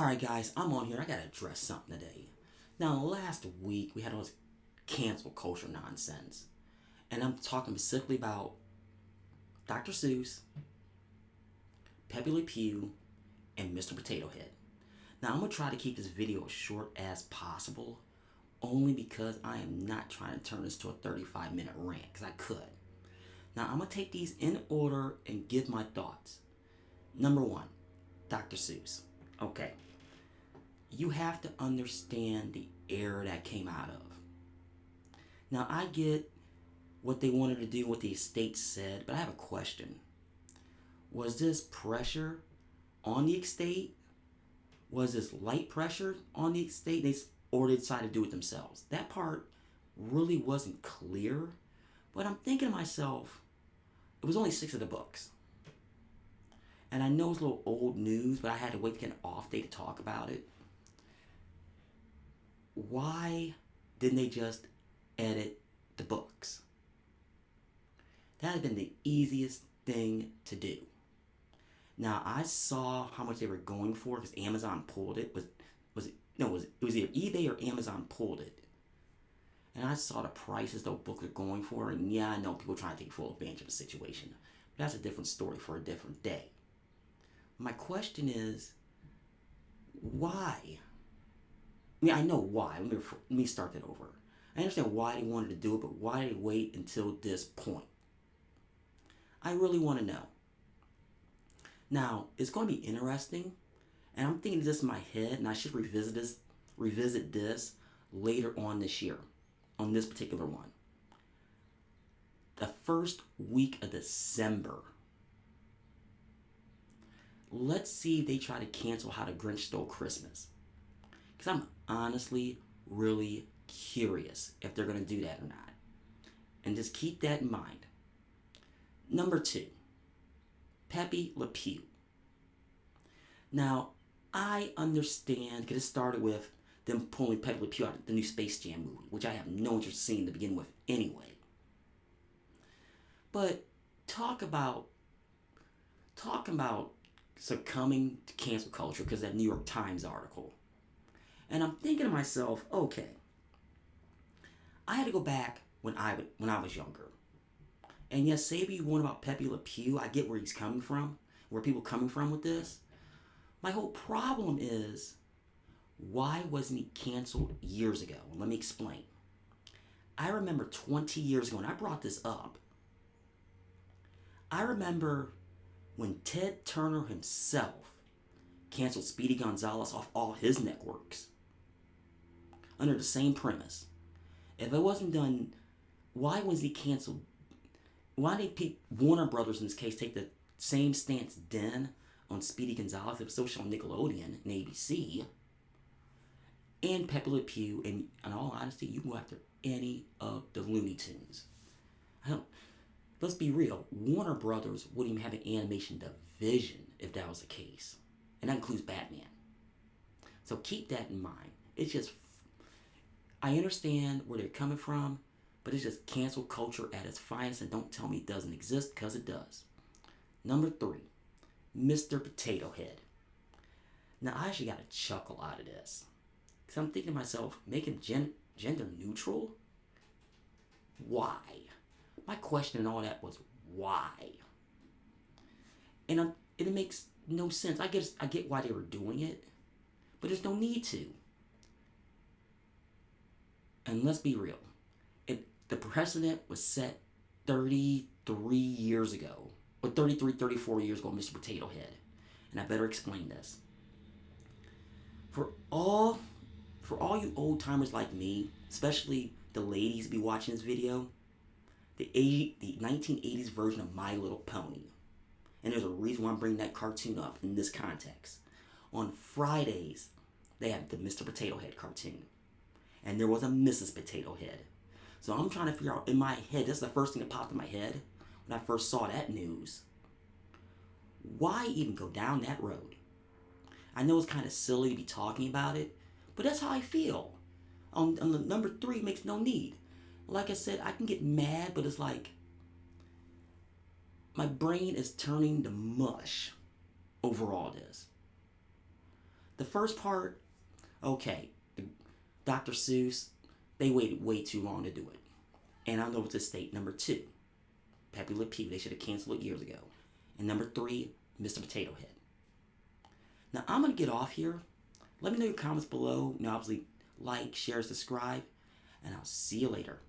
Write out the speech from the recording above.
Alright, guys, I'm on here. I gotta address something today. Now, last week we had all this cancel culture nonsense. And I'm talking specifically about Dr. Seuss, Pepe Le Pew, and Mr. Potato Head. Now, I'm gonna try to keep this video as short as possible, only because I am not trying to turn this to a 35-minute rant, because I could. Now, I'm gonna take these in order and give my thoughts. Number one, Dr. Seuss. Okay. You have to understand the era that came out of. Now, I get what they wanted to do, what the estate said, but I have a question. Was this pressure on the estate? Was this light pressure on the estate? Or they decided to do it themselves? That part really wasn't clear, but I'm thinking to myself, it was only 6 of the books. And I know it's a little old news, but I had to wait to get an off day to talk about it. Why didn't they just edit the books? That had been the easiest thing to do. Now, I saw how much they were going for because Amazon pulled it. It was either eBay or Amazon pulled it. And I saw the prices those books are going for, and yeah, I know people are trying to take full advantage of the situation. But that's a different story for a different day. My question is, why? I mean, I know why. Let me start that over. I understand why they wanted to do it, but why did they wait until this point? I really want to know. Now, it's going to be interesting, and I'm thinking this in my head, and I should revisit this later on this year, on this particular one. The first week of December. Let's see if they try to cancel How the Grinch Stole Christmas. Because I'm honestly really curious if they're going to do that or not. And just keep that in mind. Number 2, Pepe Le Pew. Now, I understand, because it started with them pulling Pepe Le Pew out of the new Space Jam movie, which I have no interest in seeing to begin with anyway. But talking about succumbing to cancel culture because of that New York Times article. And I'm thinking to myself, okay, I had to go back when I was younger. And yes, say what you want about Pepe Le Pew, I get where he's coming from, where people are coming from with this. My whole problem is, why wasn't he canceled years ago? Let me explain. I remember 20 years ago, and I brought this up, I remember when Ted Turner himself canceled Speedy Gonzalez off all his networks under the same premise. If it wasn't done, why was he canceled? Why did Warner Brothers in this case take the same stance then on Speedy Gonzalez that was still shown on Nickelodeon and ABC and Pepe Le Pew? And in all honesty, you can go after any of the Looney Tunes. Let's be real. Warner Brothers wouldn't even have an animation division if that was the case. And that includes Batman. So keep that in mind. It's just, I understand where they're coming from, but it's just cancel culture at its finest, and don't tell me it doesn't exist, because it does. Number 3, Mr. Potato Head. Now, I actually got a chuckle out of this, because I'm thinking to myself, making gender neutral? Why? My question and all that was, why? And it makes no sense. I get why they were doing it, but there's no need to. And let's be real. The precedent was set 33 years ago, or 33, 34 years ago, Mr. Potato Head. And I better explain this. For all you old timers like me, especially the ladies be watching this video, the 1980s version of My Little Pony. And there's a reason why I'm bringing that cartoon up in this context. On Fridays, they have the Mr. Potato Head cartoon. And there was a Mrs. Potato Head. So I'm trying to figure out in my head, this is the first thing that popped in my head when I first saw that news. Why even go down that road? I know it's kind of silly to be talking about it, but that's how I feel. On the number 3 makes no need. Like I said, I can get mad, but it's like my brain is turning to mush over all this. The first part, okay, Dr. Seuss, they waited way too long to do it. And I'll go with this state. Number two, Pepe Le Pew. They should have canceled it years ago. And number three, Mr. Potato Head. Now, I'm going to get off here. Let me know your comments below. Obviously, like, share, subscribe. And I'll see you later.